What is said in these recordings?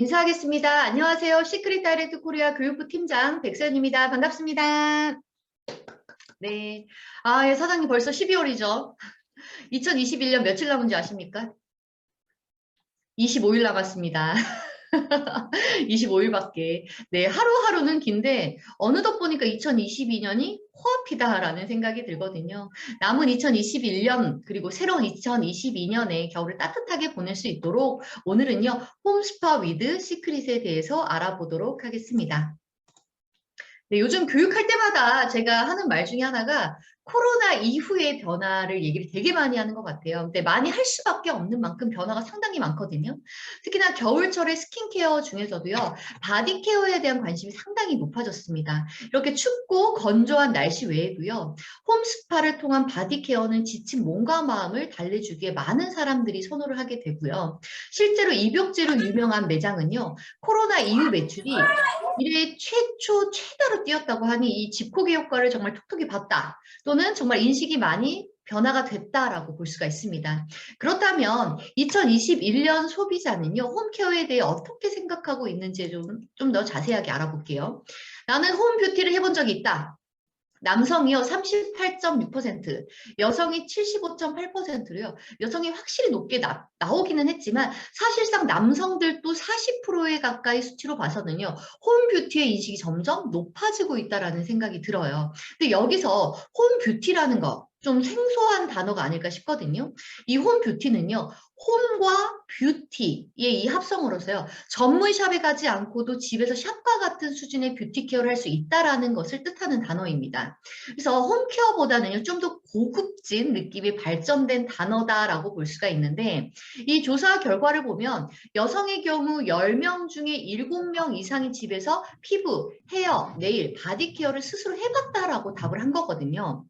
인사하겠습니다. 안녕하세요. 시크릿 다이렉트 코리아 교육부 팀장 백선입니다. 반갑습니다. 네. 예, 사장님 벌써 12월이죠. 2021년 며칠 남은지 아십니까? 25일 남았습니다. 25일밖에. 네, 하루하루는 긴데 어느덧 보니까 2022년이 코앞이다라는 생각이 들거든요. 남은 2021년 그리고 새로운 2022년에 겨울을 따뜻하게 보낼 수 있도록 오늘은요, 홈스파 위드 시크릿에 대해서 알아보도록 하겠습니다. 네, 요즘 교육할 때마다 제가 하는 말 중에 하나가 코로나 이후의 변화를 얘기를 되게 많이 하는 것 같아요. 근데 많이 할 수밖에 없는 만큼 변화가 상당히 많거든요. 특히나 겨울철의 스킨케어 중에서도요, 바디케어에 대한 관심이 상당히 높아졌습니다. 이렇게 춥고 건조한 날씨 외에도요, 홈스파를 통한 바디케어는 지친 몸과 마음을 달래주기에 많은 사람들이 선호를 하게 되고요. 실제로 입욕제로 유명한 매장은요, 코로나 이후 매출이 이래 최초 최다로 뛰었다고 하니 이 집코기 효과를 정말 톡톡히 봤다. 또는 정말 인식이 많이 변화가 됐다라고 볼 수가 있습니다. 그렇다면 2021년 소비자는요, 홈케어에 대해 어떻게 생각하고 있는지 좀 더 자세하게 알아볼게요. 나는 홈뷰티를 해본 적이 있다. 남성이요 38.6%, 여성이 75.8%로요. 여성이 확실히 높게 나오기는 했지만 사실상 남성들도 40%에 가까이 수치로 봐서는요. 홈뷰티의 인식이 점점 높아지고 있다라는 생각이 들어요. 근데 여기서 홈뷰티라는 거 좀 생소한 단어가 아닐까 싶거든요. 이 홈뷰티는요. 홈과 뷰티의 이 합성으로서요. 전문샵에 가지 않고도 집에서 샵과 같은 수준의 뷰티 케어를 할 수 있다라는 것을 뜻하는 단어입니다. 그래서 홈케어보다는 좀 더 고급진 느낌이 발전된 단어다라고 볼 수가 있는데 이 조사 결과를 보면 여성의 경우 10명 중에 7명 이상이 집에서 피부, 헤어, 네일, 바디 케어를 스스로 해봤다라고 답을 한 거거든요.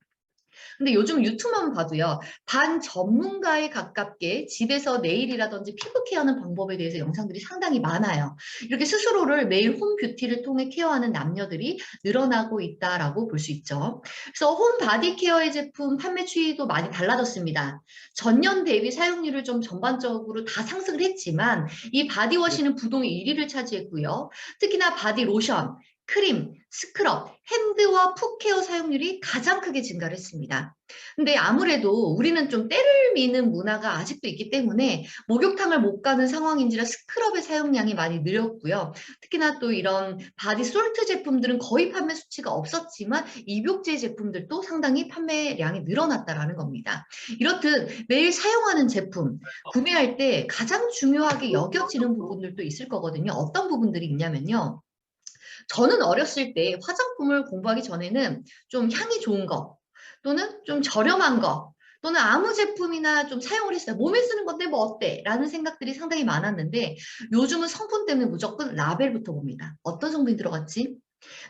근데 요즘 유튜브만 봐도요. 반 전문가에 가깝게 집에서 네일이라든지 피부 케어하는 방법에 대해서 영상들이 상당히 많아요. 이렇게 스스로를 매일 홈뷰티를 통해 케어하는 남녀들이 늘어나고 있다라고 볼 수 있죠. 그래서 홈 바디 케어의 제품 판매 추이도 많이 달라졌습니다. 전년 대비 사용률을 좀 전반적으로 다 상승을 했지만 이 바디워시는 부동의 1위를 차지했고요. 특히나 바디 로션, 크림, 스크럽, 핸드와 풋케어 사용률이 가장 크게 증가를 했습니다. 근데 아무래도 우리는 좀 때를 미는 문화가 아직도 있기 때문에 목욕탕을 못 가는 상황인지라 스크럽의 사용량이 많이 늘었고요. 특히나 또 이런 바디 솔트 제품들은 거의 판매 수치가 없었지만 입욕제 제품들도 상당히 판매량이 늘어났다라는 겁니다. 이렇듯 매일 사용하는 제품, 구매할 때 가장 중요하게 여겨지는 부분들도 있을 거거든요. 어떤 부분들이 있냐면요. 저는 어렸을 때 화장품을 공부하기 전에는 좀 향이 좋은 거 또는 좀 저렴한 거 또는 아무 제품이나 좀 사용을 했어요. 몸에 쓰는 건데 뭐 어때? 라는 생각들이 상당히 많았는데 요즘은 성분 때문에 무조건 라벨부터 봅니다. 어떤 성분이 들어갔지?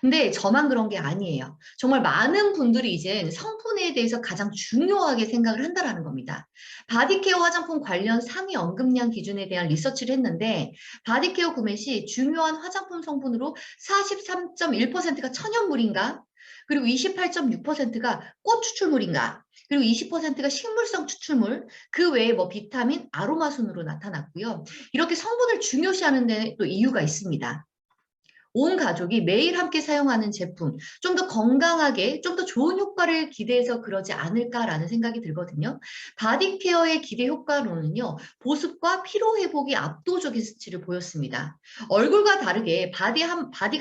근데 저만 그런 게 아니에요. 정말 많은 분들이 이제 성분에 대해서 가장 중요하게 생각을 한다라는 겁니다. 바디케어 화장품 관련 상위 언급량 기준에 대한 리서치를 했는데 바디케어 구매 시 중요한 화장품 성분으로 43.1%가 천연물인가? 그리고 28.6%가 꽃 추출물인가? 그리고 20%가 식물성 추출물, 그 외에 뭐 비타민, 아로마 순으로 나타났고요. 이렇게 성분을 중요시하는 데 또 이유가 있습니다. 온 가족이 매일 함께 사용하는 제품, 좀 더 건강하게, 좀 더 좋은 효과를 기대해서 그러지 않을까라는 생각이 들거든요. 바디케어의 기대 효과로는요, 보습과 피로 회복이 압도적인 수치를 보였습니다. 얼굴과 다르게 바디가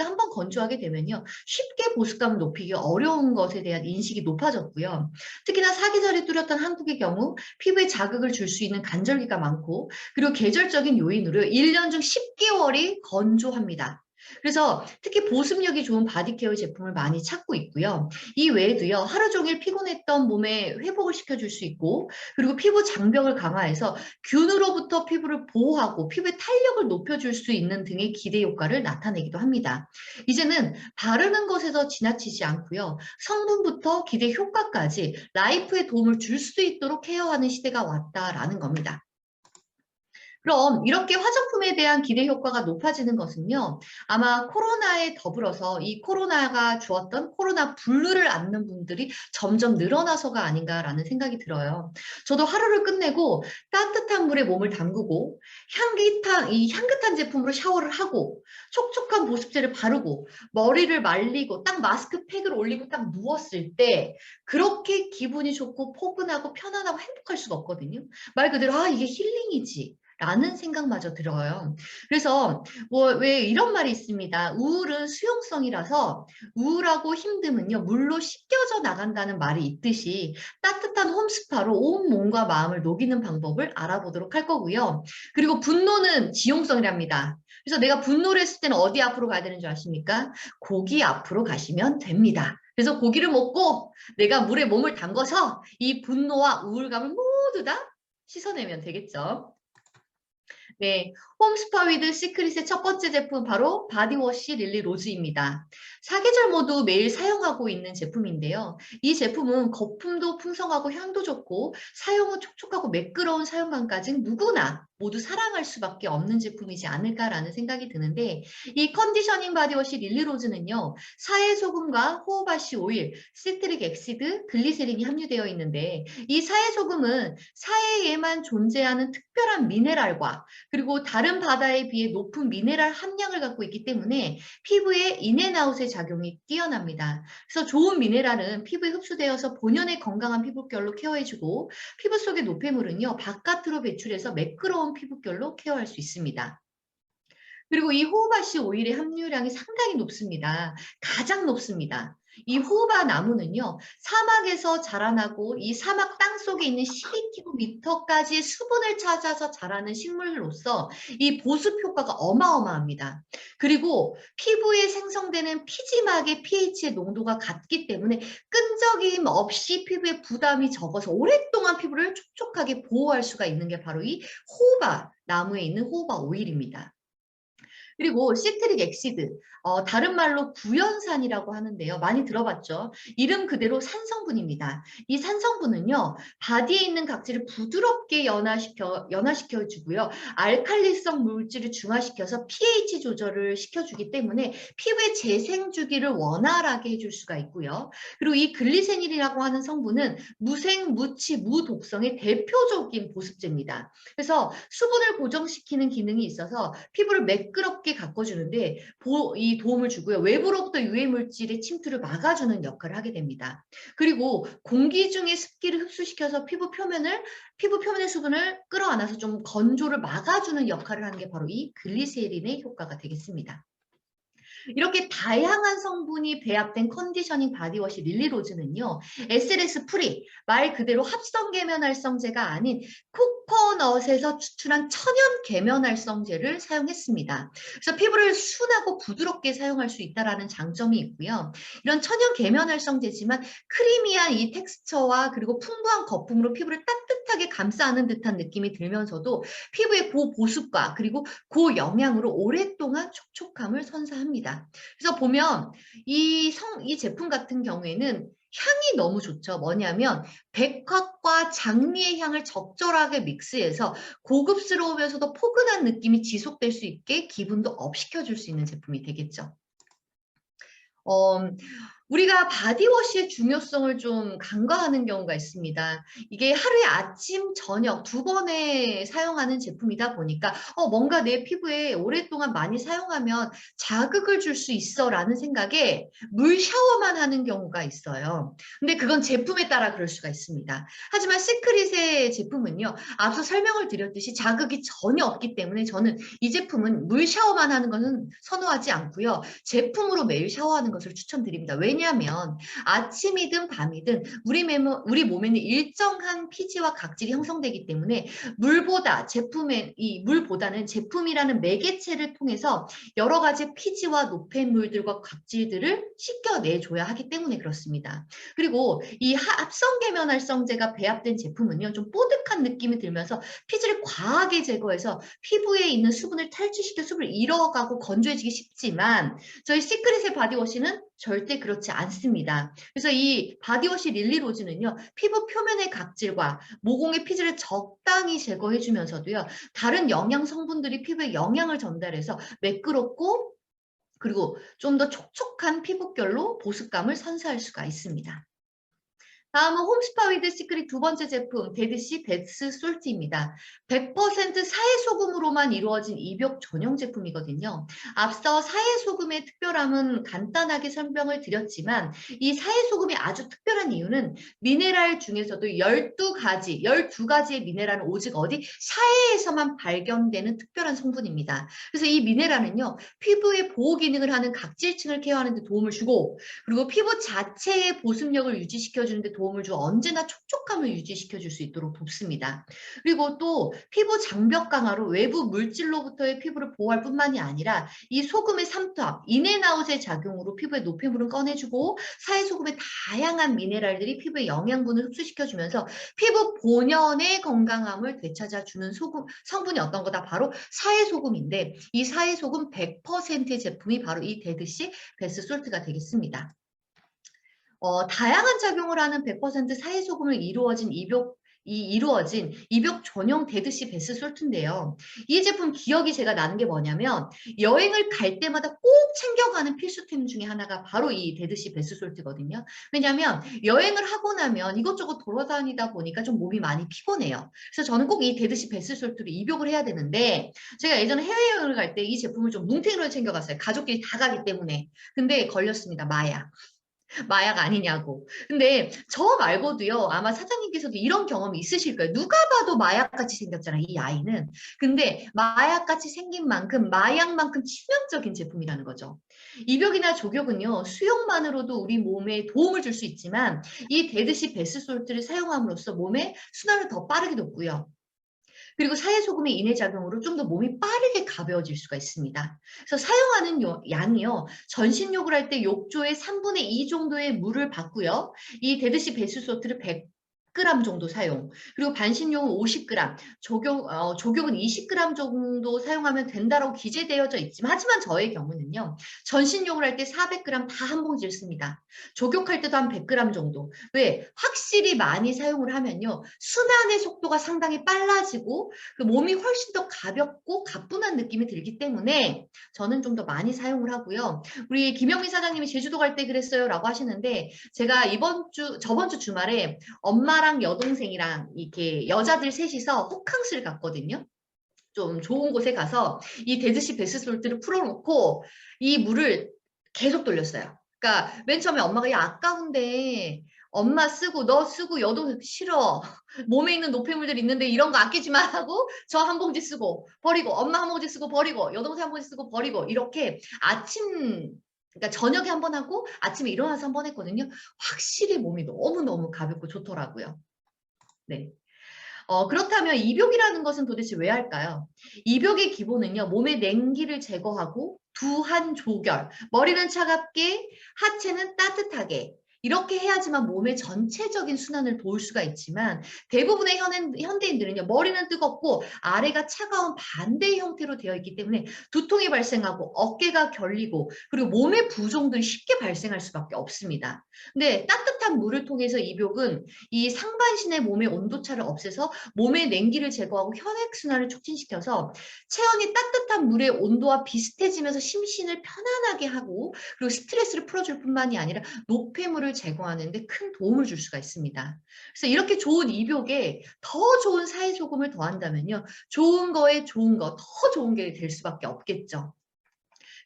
한번 건조하게 되면요, 쉽게 보습감을 높이기 어려운 것에 대한 인식이 높아졌고요. 특히나 사계절이 뚜렷한 한국의 경우 피부에 자극을 줄 수 있는 간절기가 많고, 그리고 계절적인 요인으로 1년 중 10개월이 건조합니다. 그래서 특히 보습력이 좋은 바디케어 제품을 많이 찾고 있고요. 이 외에도요. 하루 종일 피곤했던 몸에 회복을 시켜줄 수 있고 그리고 피부 장벽을 강화해서 균으로부터 피부를 보호하고 피부의 탄력을 높여줄 수 있는 등의 기대 효과를 나타내기도 합니다. 이제는 바르는 것에서 지나치지 않고요. 성분부터 기대 효과까지 라이프에 도움을 줄 수 있도록 케어하는 시대가 왔다라는 겁니다. 그럼 이렇게 화장품에 대한 기대 효과가 높아지는 것은요, 아마 코로나에 더불어서 이 코로나가 주었던 코로나 블루를 앓는 분들이 점점 늘어나서가 아닌가라는 생각이 들어요. 저도 하루를 끝내고 따뜻한 물에 몸을 담그고 이 향긋한 제품으로 샤워를 하고 촉촉한 보습제를 바르고 머리를 말리고 딱 마스크팩을 올리고 딱 누웠을 때 그렇게 기분이 좋고 포근하고 편안하고 행복할 수가 없거든요. 말 그대로 이게 힐링이지. 라는 생각마저 들어요. 그래서 뭐 왜 이런 말이 있습니다. 우울은 수용성이라서 우울하고 힘듦은요 물로 씻겨져 나간다는 말이 있듯이 따뜻한 홈스파로 온 몸과 마음을 녹이는 방법을 알아보도록 할 거고요. 그리고 분노는 지용성이랍니다. 그래서 내가 분노를 했을 때는 어디 앞으로 가야 되는 줄 아십니까? 고기 앞으로 가시면 됩니다. 그래서 고기를 먹고 내가 물에 몸을 담궈서 이 분노와 우울감을 모두 다 씻어내면 되겠죠. 네, 홈스파 위드 시크릿의 첫 번째 제품 바로 바디워시 릴리 로즈입니다. 사계절 모두 매일 사용하고 있는 제품인데요. 이 제품은 거품도 풍성하고 향도 좋고 사용은 촉촉하고 매끄러운 사용감까지 누구나 모두 사랑할 수밖에 없는 제품이지 않을까라는 생각이 드는데 이 컨디셔닝 바디워시 릴리 로즈는요. 사해소금과 호호바시 오일, 시트릭 엑시드, 글리세린이 함유되어 있는데 이 사해소금은 사해에만 존재하는 특별한 미네랄과 그리고 다른 바다에 비해 높은 미네랄 함량을 갖고 있기 때문에 피부에 인앤아웃의 작용이 뛰어납니다. 그래서 좋은 미네랄은 피부에 흡수되어서 본연의 건강한 피부결로 케어해주고 피부 속의 노폐물은요 바깥으로 배출해서 매끄러운 피부결로 케어할 수 있습니다. 그리고 이 호호바씨 오일의 함유량이 상당히 높습니다. 가장 높습니다. 이 호호바 나무는요, 사막에서 자라나고 이 사막 땅 속에 있는 12km까지의 수분을 찾아서 자라는 식물로서 이 보습 효과가 어마어마합니다. 그리고 피부에 생성되는 피지막의 pH의 농도가 같기 때문에 끈적임 없이 피부에 부담이 적어서 오랫동안 피부를 촉촉하게 보호할 수가 있는 게 바로 이 호호바 나무에 있는 호호바 오일입니다. 그리고 시트릭 엑시드, 다른 말로 구연산이라고 하는데요. 많이 들어봤죠? 이름 그대로 산성분입니다. 이 산성분은요. 바디에 있는 각질을 부드럽게 연화시켜주고요. 알칼리성 물질을 중화시켜서 pH 조절을 시켜주기 때문에 피부의 재생 주기를 원활하게 해줄 수가 있고요. 그리고 이 글리세닌이라고 하는 성분은 무생, 무치, 무독성의 대표적인 보습제입니다. 그래서 수분을 고정시키는 기능이 있어서 피부를 매끄럽게 가꿔주는데 이 도움을 주고요. 외부로부터 유해 물질의 침투를 막아주는 역할을 하게 됩니다. 그리고 공기 중에 습기를 흡수시켜서 피부 표면의 수분을 끌어안아서 좀 건조를 막아주는 역할을 하는 게 바로 이 글리세린의 효과가 되겠습니다. 이렇게 다양한 성분이 배합된 컨디셔닝 바디워시 릴리로즈는요. SLS 프리, 말 그대로 합성 계면활성제가 아닌 코코넛에서 추출한 천연 계면활성제를 사용했습니다. 그래서 피부를 순하고 부드럽게 사용할 수 있다는 장점이 있고요. 이런 천연 계면활성제지만 크리미한 이 텍스처와 그리고 풍부한 거품으로 피부를 따뜻하게 감싸 안는 듯한 느낌이 들면서도 피부의 고보습과 그리고 고영양으로 오랫동안 촉촉함을 선사합니다. 그래서 보면 이 제품 같은 경우에는 향이 너무 좋죠. 뭐냐면 백화과 장미의 향을 적절하게 믹스해서 고급스러우면서도 포근한 느낌이 지속될 수 있게 기분도 업 시켜줄 수 있는 제품이 되겠죠. 어, 우리가 바디워시의 중요성을 좀 간과하는 경우가 있습니다. 이게 하루에 아침, 저녁 두 번에 사용하는 제품이다 보니까 뭔가 내 피부에 오랫동안 많이 사용하면 자극을 줄 수 있어라는 생각에 물 샤워만 하는 경우가 있어요. 근데 그건 제품에 따라 그럴 수가 있습니다. 하지만 시크릿의 제품은요. 앞서 설명을 드렸듯이 자극이 전혀 없기 때문에 저는 이 제품은 물 샤워만 하는 것은 선호하지 않고요. 제품으로 매일 샤워하는 것을 추천드립니다. 왜냐하면 아침이든 밤이든 우리 몸에는 일정한 피지와 각질이 형성되기 때문에 물보다는 제품이라는 매개체를 통해서 여러 가지 피지와 노폐물들과 각질들을 씻겨내줘야 하기 때문에 그렇습니다. 그리고 이 합성 계면활성제가 배합된 제품은요, 좀 뽀득한 느낌이 들면서 피지를 과하게 제거해서 피부에 있는 수분을 탈취시켜 수분을 잃어가고 건조해지기 쉽지만 저희 시크릿의 바디워시는 절대 그렇지 않습니다. 그래서 이 바디워시 릴리로즈는요, 피부 표면의 각질과 모공의 피지를 적당히 제거해 주면서도요, 다른 영양 성분들이 피부에 영향을 전달해서 매끄럽고 그리고 좀 더 촉촉한 피부결로 보습감을 선사할 수가 있습니다. 다음은 홈스파 위드 시크릿 두 번째 제품 데드시 베스 솔트입니다. 100% 사해소금으로만 이루어진 입욕 전용 제품이거든요. 앞서 사해소금의 특별함은 간단하게 설명을 드렸지만 이 사해소금이 아주 특별한 이유는 미네랄 중에서도 12가지의 미네랄은 오직 어디 사해에서만 발견되는 특별한 성분입니다. 그래서 이 미네랄은요, 피부의 보호 기능을 하는 각질층을 케어하는 데 도움을 주고 그리고 피부 자체의 보습력을 유지시켜 주는데 도움을 줘 언제나 촉촉함을 유지시켜 줄 수 있도록 돕습니다. 그리고 또 피부 장벽 강화로 외부 물질로부터의 피부를 보호할 뿐만이 아니라 이 소금의 삼투압, 인앤아웃의 작용으로 피부의 노폐물은 꺼내주고 사해소금의 다양한 미네랄들이 피부의 영양분을 흡수시켜주면서 피부 본연의 건강함을 되찾아주는 성분이 어떤 거다? 바로 사해소금인데 이 사해소금 100%의 제품이 바로 이 데드시 베스 솔트가 되겠습니다. 다양한 작용을 하는 100% 사해소금을 이루어진 입욕 전용 데드시 베스 솔트인데요. 이 제품 기억이 제가 나는 게 뭐냐면 여행을 갈 때마다 꼭 챙겨가는 필수템 중에 하나가 바로 이 데드시 베스 솔트거든요. 왜냐하면 여행을 하고 나면 이것저것 돌아다니다 보니까 좀 몸이 많이 피곤해요. 그래서 저는 꼭 이 데드시 베스 솔트로 입욕을 해야 되는데 제가 예전에 해외여행을 갈 때 이 제품을 좀 뭉탱이로 챙겨갔어요. 가족끼리 다 가기 때문에. 근데 걸렸습니다. 마약 아니냐고. 근데 저 말고도요, 아마 사장님께서도 이런 경험이 있으실 거예요. 누가 봐도 마약같이 생겼잖아요, 이 아이는. 근데 마약같이 생긴 만큼 마약만큼 치명적인 제품이라는 거죠. 입욕이나 족욕은요, 수용만으로도 우리 몸에 도움을 줄 수 있지만 이 데드시 베스솔트를 사용함으로써 몸의 순환을 더 빠르게 돕고요. 그리고 사해소금의 인해작용으로 좀 더 몸이 빠르게 가벼워질 수가 있습니다. 그래서 사용하는 양이요. 전신욕을 할 때 욕조의 3분의 2 정도의 물을 받고요. 이 데드시 베스소트를 100g 정도 사용. 그리고 반신욕은 50g, 족욕은 20g 정도 사용하면 된다고 기재되어져 있지만 하지만 저의 경우는요. 전신욕을 할 때 400g 다 한 봉지를 씁니다. 족욕할 때도 한 100g 정도. 왜? 확실히 많이 사용을 하면요. 순환의 속도가 상당히 빨라지고 그 몸이 훨씬 더 가볍고 가뿐한 느낌이 들기 때문에 저는 좀 더 많이 사용을 하고요. 우리 김영민 사장님이 제주도 갈 때 그랬어요 라고 하시는데 제가 저번 주 주말에 엄마랑 여동생이랑 이렇게 여자들 셋이서 호캉스를 갔거든요. 좀 좋은 곳에 가서 이 데드시 베스솔트를 풀어놓고 이 물을 계속 돌렸어요. 그러니까 맨 처음에 엄마가 야 아까운데 엄마 쓰고 너 쓰고 여동생 싫어. 몸에 있는 노폐물들 있는데 이런 거 아끼지 마 하고 저 한 봉지 쓰고 버리고 엄마 한 봉지 쓰고 버리고 여동생 한 봉지 쓰고 버리고 이렇게 그러니까 저녁에 한 번 하고 아침에 일어나서 한 번 했거든요. 확실히 몸이 너무너무 가볍고 좋더라고요. 네. 그렇다면 입욕이라는 것은 도대체 왜 할까요? 입욕의 기본은요, 몸의 냉기를 제거하고 두한 조결, 머리는 차갑게, 하체는 따뜻하게, 이렇게 해야지만 몸의 전체적인 순환을 도울 수가 있지만 대부분의 현대인들은요. 머리는 뜨겁고 아래가 차가운 반대의 형태로 되어 있기 때문에 두통이 발생하고 어깨가 결리고 그리고 몸의 부종들이 쉽게 발생할 수밖에 없습니다. 근데 따뜻한 물을 통해서 입욕은 이 상반신의 몸의 온도차를 없애서 몸의 냉기를 제거하고 혈액순환을 촉진시켜서 체온이 따뜻한 물의 온도와 비슷해지면서 심신을 편안하게 하고 그리고 스트레스를 풀어줄 뿐만이 아니라 노폐물을 제거하는 데 큰 도움을 줄 수가 있습니다. 그래서 이렇게 좋은 입욕에 더 좋은 사해소금을 더한다면요. 좋은 거에 좋은 거, 더 좋은 게 될 수밖에 없겠죠.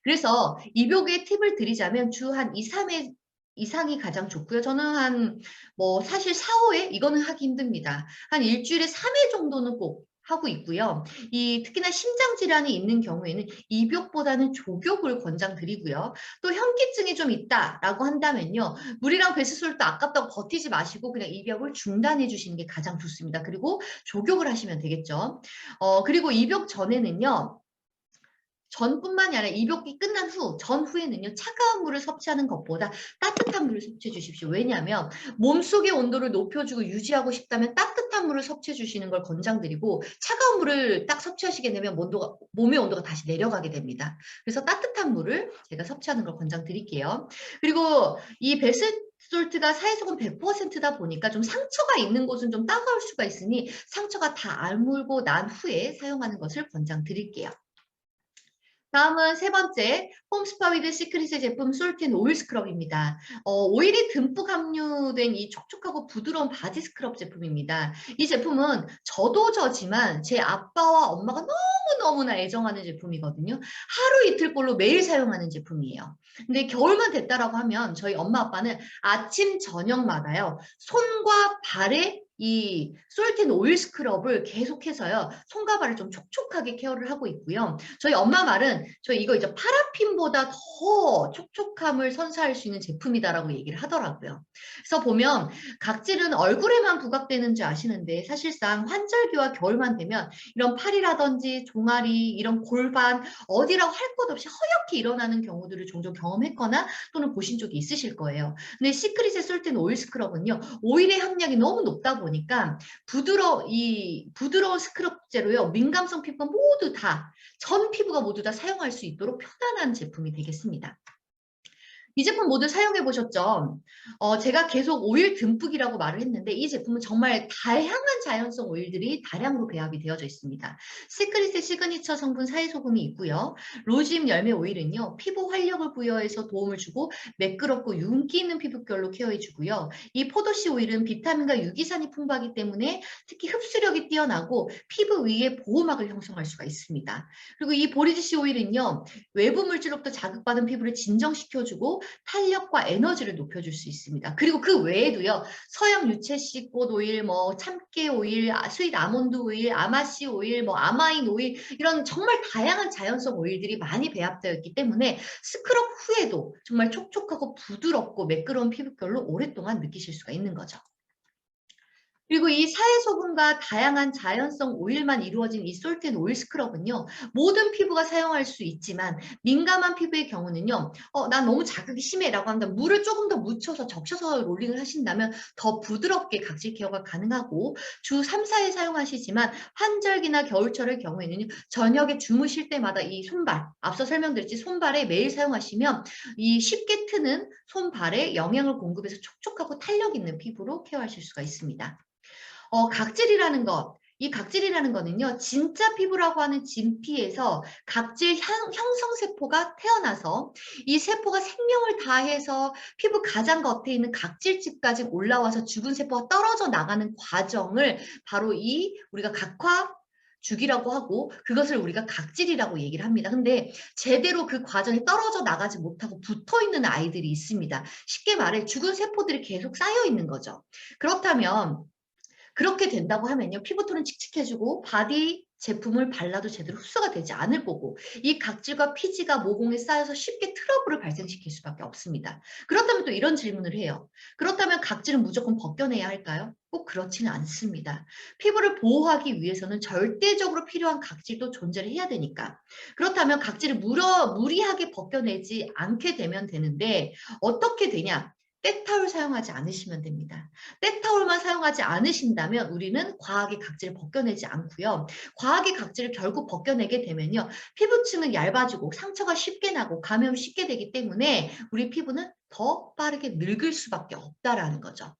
그래서 입욕의 팁을 드리자면 주 한 2, 3회 이상이 가장 좋고요. 저는 사실 4, 5회 이거는 하기 힘듭니다. 한 일주일에 3회 정도는 꼭 하고 있고요. 특히나 심장 질환이 있는 경우에는 입욕보다는 족욕을 권장드리고요. 또 현기증이 좀 있다라고 한다면요. 물이랑 배스솔도 아깝다고 버티지 마시고 그냥 입욕을 중단해 주시는 게 가장 좋습니다. 그리고 족욕을 하시면 되겠죠. 그리고 입욕 전에는요. 전뿐만이 아니라 입욕이 끝난 후, 전후에는요, 차가운 물을 섭취하는 것보다 따뜻한 물을 섭취해 주십시오. 왜냐하면 몸속의 온도를 높여주고 유지하고 싶다면 따뜻한 물을 섭취해 주시는 걸 권장드리고, 차가운 물을 딱 섭취하시게 되면 몸의 온도가 다시 내려가게 됩니다. 그래서 따뜻한 물을 제가 섭취하는 걸 권장드릴게요. 그리고 이 베스솔트가 사회소금 100%다 보니까 좀 상처가 있는 곳은 좀 따가울 수가 있으니 상처가 다 아물고 난 후에 사용하는 것을 권장드릴게요. 다음은 세 번째, 홈스파 위드 시크릿의 제품 솔트 오일 스크럽입니다. 오일이 듬뿍 함유된 이 촉촉하고 부드러운 바디 스크럽 제품입니다. 이 제품은 저도 저지만 제 아빠와 엄마가 너무너무나 애정하는 제품이거든요. 하루 이틀꼴로 매일 사용하는 제품이에요. 근데 겨울만 됐다라고 하면 저희 엄마 아빠는 아침 저녁마다요, 손과 발에 이 솔트 오일 스크럽을 계속해서요, 손과 발을 좀 촉촉하게 케어를 하고 있고요. 저희 엄마 말은 저 이거 이제 파라핀보다 더 촉촉함을 선사할 수 있는 제품이다라고 얘기를 하더라고요. 그래서 보면 각질은 얼굴에만 부각되는 줄 아시는데 사실상 환절기와 겨울만 되면 이런 팔이라든지 종아리, 이런 골반 어디라고 할 것 없이 허옇게 일어나는 경우들을 종종 경험했거나 또는 보신 적이 있으실 거예요. 근데 시크릿의 솔트 오일 스크럽은요, 오일의 함량이 너무 높다 보니까 부드러운 스크럽제로요, 민감성 피부가 모두 다, 전 피부가 모두 다 사용할 수 있도록 편안한 제품이 되겠습니다. 이 제품 모두 사용해 보셨죠? 제가 계속 오일 듬뿍이라고 말을 했는데 이 제품은 정말 다양한 자연성 오일들이 다량으로 배합이 되어져 있습니다. 시크릿의 시그니처 성분 사이소금이 있고요. 로즈잎 열매 오일은요, 피부 활력을 부여해서 도움을 주고 매끄럽고 윤기 있는 피부결로 케어해 주고요. 이 포도씨 오일은 비타민과 유기산이 풍부하기 때문에 특히 흡수력이 뛰어나고 피부 위에 보호막을 형성할 수가 있습니다. 그리고 이 보리지씨 오일은요, 외부 물질로부터 자극받은 피부를 진정시켜주고 탄력과 에너지를 높여줄 수 있습니다. 그리고 그 외에도요, 서양 유채씨 꽃 오일, 뭐 참깨 오일, 스윗 아몬드 오일, 아마씨 오일, 뭐 아마인 오일, 이런 정말 다양한 자연성 오일들이 많이 배합되어 있기 때문에 스크럽 후에도 정말 촉촉하고 부드럽고 매끄러운 피부결로 오랫동안 느끼실 수가 있는 거죠. 그리고 이 사회소금과 다양한 자연성 오일만 이루어진 이 솔트 오일 스크럽은요, 모든 피부가 사용할 수 있지만 민감한 피부의 경우는요, 난 너무 자극이 심해라고 한다면 물을 조금 더 묻혀서 적셔서 롤링을 하신다면 더 부드럽게 각질 케어가 가능하고, 주 3, 4회 사용하시지만 환절기나 겨울철의 경우에는 저녁에 주무실 때마다 이 손발, 앞서 설명드렸지 손발에 매일 사용하시면 이 쉽게 트는 손발에 영양을 공급해서 촉촉하고 탄력 있는 피부로 케어하실 수가 있습니다. 각질이라는 것, 이 각질이라는 거는요, 진짜 피부라고 하는 진피에서 각질 형성세포가 태어나서 이 세포가 생명을 다해서 피부 가장 겉에 있는 각질집까지 올라와서 죽은 세포가 떨어져 나가는 과정을 바로 이 우리가 각화 주기라고 하고, 그것을 우리가 각질이라고 얘기를 합니다. 근데 제대로 그 과정이 떨어져 나가지 못하고 붙어 있는 아이들이 있습니다. 쉽게 말해 죽은 세포들이 계속 쌓여 있는 거죠. 그렇다면 그렇게 된다고 하면요, 피부톤은 칙칙해지고 바디 제품을 발라도 제대로 흡수가 되지 않을 거고, 이 각질과 피지가 모공에 쌓여서 쉽게 트러블을 발생시킬 수밖에 없습니다. 그렇다면 또 이런 질문을 해요. 그렇다면 각질은 무조건 벗겨내야 할까요? 꼭 그렇지는 않습니다. 피부를 보호하기 위해서는 절대적으로 필요한 각질도 존재를 해야 되니까. 그렇다면 각질을 무리하게 벗겨내지 않게 되면 되는데, 어떻게 되냐? 때타올 사용하지 않으시면 됩니다. 때타올만 사용하지 않으신다면 우리는 과하게 각질을 벗겨내지 않고요. 과하게 각질을 결국 벗겨내게 되면요, 피부층은 얇아지고 상처가 쉽게 나고 감염이 쉽게 되기 때문에 우리 피부는 더 빠르게 늙을 수밖에 없다라는 거죠.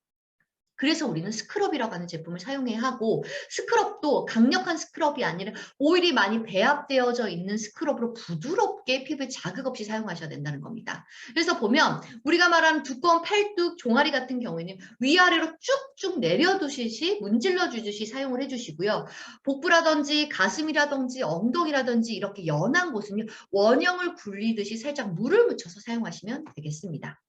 그래서 우리는 스크럽이라고 하는 제품을 사용해야 하고, 스크럽도 강력한 스크럽이 아니라 오일이 많이 배합되어져 있는 스크럽으로 부드럽게 피부에 자극 없이 사용하셔야 된다는 겁니다. 그래서 보면 우리가 말하는 두꺼운 팔뚝, 종아리 같은 경우에는 위아래로 쭉쭉 내려두시듯이 문질러 주듯이 사용을 해주시고요. 복부라든지 가슴이라든지 엉덩이라든지 이렇게 연한 곳은요, 원형을 굴리듯이 살짝 물을 묻혀서 사용하시면 되겠습니다.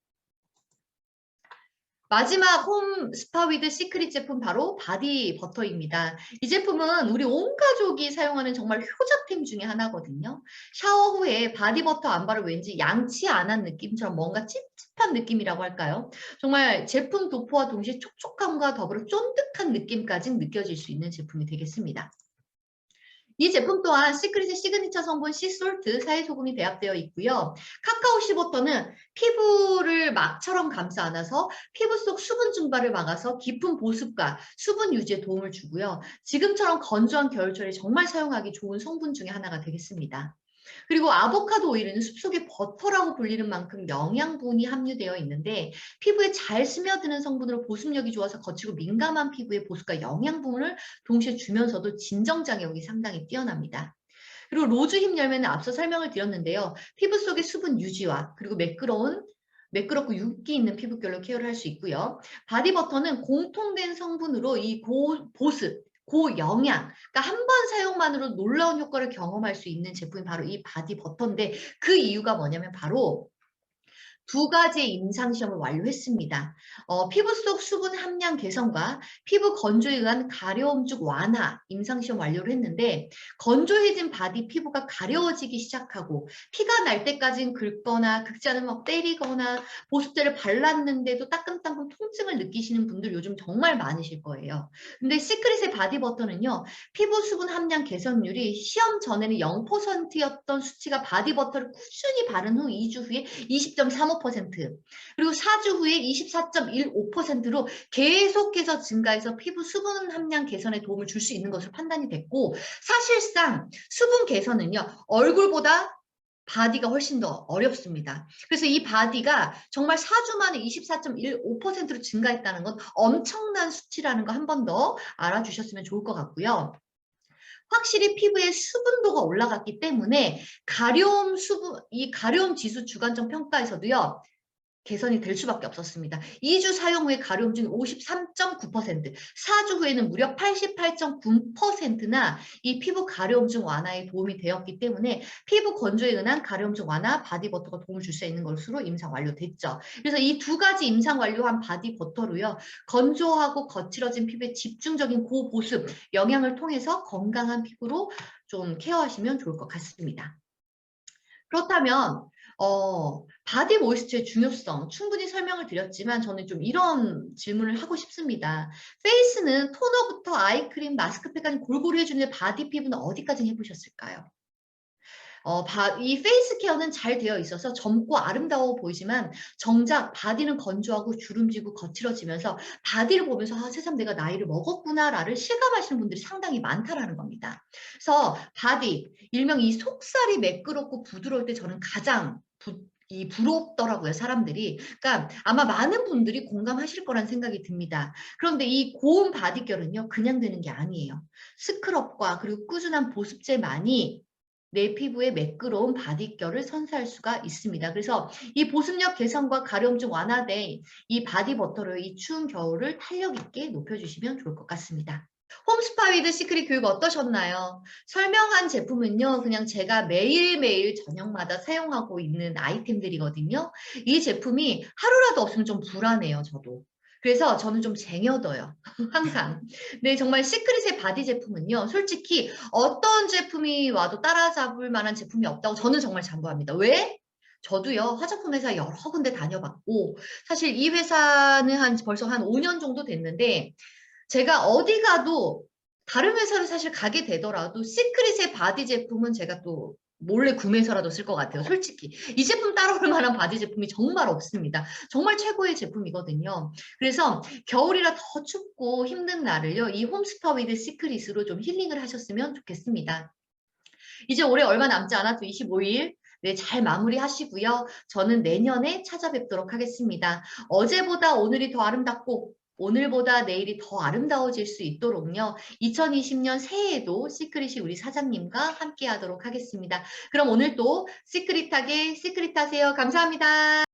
마지막 홈 스파 위드 시크릿 제품 바로 바디 버터입니다. 이 제품은 우리 온 가족이 사용하는 정말 효자템 중에 하나거든요. 샤워 후에 바디 버터 안 바르면 왠지 양치 안 한 느낌처럼 뭔가 찝찝한 느낌이라고 할까요? 정말 제품 도포와 동시에 촉촉함과 더불어 쫀득한 느낌까지 느껴질 수 있는 제품이 되겠습니다. 이 제품 또한 시크릿의 시그니처 성분 씨솔트, 사이소금이 배합되어 있고요. 카카오 씨버터는 피부를 막처럼 감싸 안아서 피부 속 수분 증발을 막아서 깊은 보습과 수분 유지에 도움을 주고요. 지금처럼 건조한 겨울철에 정말 사용하기 좋은 성분 중에 하나가 되겠습니다. 그리고 아보카도 오일은 숲속의 버터라고 불리는 만큼 영양분이 함유되어 있는데 피부에 잘 스며드는 성분으로 보습력이 좋아서 거치고 민감한 피부에 보습과 영양분을 동시에 주면서도 진정 작용이 상당히 뛰어납니다. 그리고 로즈 힙 열매는 앞서 설명을 드렸는데요. 피부 속의 수분 유지와 그리고 매끄럽고 윤기 있는 피부결로 케어를 할 수 있고요. 바디버터는 공통된 성분으로 이 보습, 고영양, 그러니까 한 번 사용만으로 놀라운 효과를 경험할 수 있는 제품이 바로 이 바디버터인데 그 이유가 뭐냐면 바로 두 가지의 임상시험을 완료했습니다. 피부 속 수분 함량 개선과 피부 건조에 의한 가려움증 완화 임상시험 완료를 했는데 건조해진 바디 피부가 가려워지기 시작하고 피가 날 때까지는 긁거나 긁지 않으면 막 때리거나 보습제를 발랐는데도 따끔따끔 통증을 느끼시는 분들 요즘 정말 많으실 거예요. 근데 시크릿의 바디버터는요. 피부 수분 함량 개선율이 시험 전에는 0%였던 수치가 바디버터를 꾸준히 바른 후 2주 후에 20.35% 그리고 4주 후에 24.15%로 계속해서 증가해서 피부 수분 함량 개선에 도움을 줄 수 있는 것으로 판단이 됐고 사실상 수분 개선은요. 얼굴보다 바디가 훨씬 더 어렵습니다. 그래서 이 바디가 정말 4주 만에 24.15%로 증가했다는 건 엄청난 수치라는 거 한 번 더 알아주셨으면 좋을 것 같고요. 확실히 피부의 수분도가 올라갔기 때문에 이 가려움 지수 주관적 평가에서도요. 개선이 될 수밖에 없었습니다. 2주 사용 후에 가려움증이 53.9%, 4주 후에는 무려 88.9%나 이 피부 가려움증 완화에 도움이 되었기 때문에 피부 건조에 의한 가려움증 완화 바디버터가 도움을 줄 수 있는 것으로 임상 완료됐죠. 그래서 이 두 가지 임상 완료한 바디버터로요. 건조하고 거칠어진 피부에 집중적인 고보습, 영양을 통해서 건강한 피부로 좀 케어하시면 좋을 것 같습니다. 그렇다면 바디 모이스처의 중요성 충분히 설명을 드렸지만 저는 좀 이런 질문을 하고 싶습니다. 페이스는 토너부터 아이크림, 마스크팩까지 골고루 해주는데 바디 피부는 어디까지 해보셨을까요? 이 페이스 케어는 잘 되어 있어서 젊고 아름다워 보이지만 정작 바디는 건조하고 주름지고 거칠어지면서 바디를 보면서 새삼 내가 나이를 먹었구나라를 실감하시는 분들이 상당히 많다라는 겁니다. 그래서 바디, 일명 이 속살이 매끄럽고 부드러울 때 저는 가장 부럽더라고요, 사람들이. 그러니까 아마 많은 분들이 공감하실 거란 생각이 듭니다. 그런데 이 고운 바디결은요, 그냥 되는 게 아니에요. 스크럽과 그리고 꾸준한 보습제만이 내 피부에 매끄러운 바디결을 선사할 수가 있습니다. 그래서 이 보습력 개선과 가려움증 완화된 이 바디버터를 이 추운 겨울을 탄력 있게 높여주시면 좋을 것 같습니다. 홈스파 위드 시크릿 교육 어떠셨나요? 설명한 제품은요. 그냥 제가 매일매일 저녁마다 사용하고 있는 아이템들이거든요. 이 제품이 하루라도 없으면 좀 불안해요. 저도. 그래서 저는 좀 쟁여둬요. 항상. 네, 정말 시크릿의 바디 제품은요. 솔직히 어떤 제품이 와도 따라잡을 만한 제품이 없다고 저는 정말 자부합니다. 왜? 저도요. 화장품 회사 여러 군데 다녀봤고 사실 이 회사는 벌써 한 5년 정도 됐는데 제가 어디 가도 다른 회사를 사실 가게 되더라도 시크릿의 바디 제품은 제가 또 몰래 구매해서라도 쓸 것 같아요. 솔직히. 이 제품 따라올 만한 바디 제품이 정말 없습니다. 정말 최고의 제품이거든요. 그래서 겨울이라 더 춥고 힘든 날을요. 이 홈스파 위드 시크릿으로 좀 힐링을 하셨으면 좋겠습니다. 이제 올해 얼마 남지 않아도 25일 네, 잘 마무리하시고요. 저는 내년에 찾아뵙도록 하겠습니다. 어제보다 오늘이 더 아름답고 오늘보다 내일이 더 아름다워질 수 있도록요. 2020년 새해에도 시크릿이 우리 사장님과 함께 하도록 하겠습니다. 그럼 오늘도 시크릿하게 시크릿하세요. 감사합니다.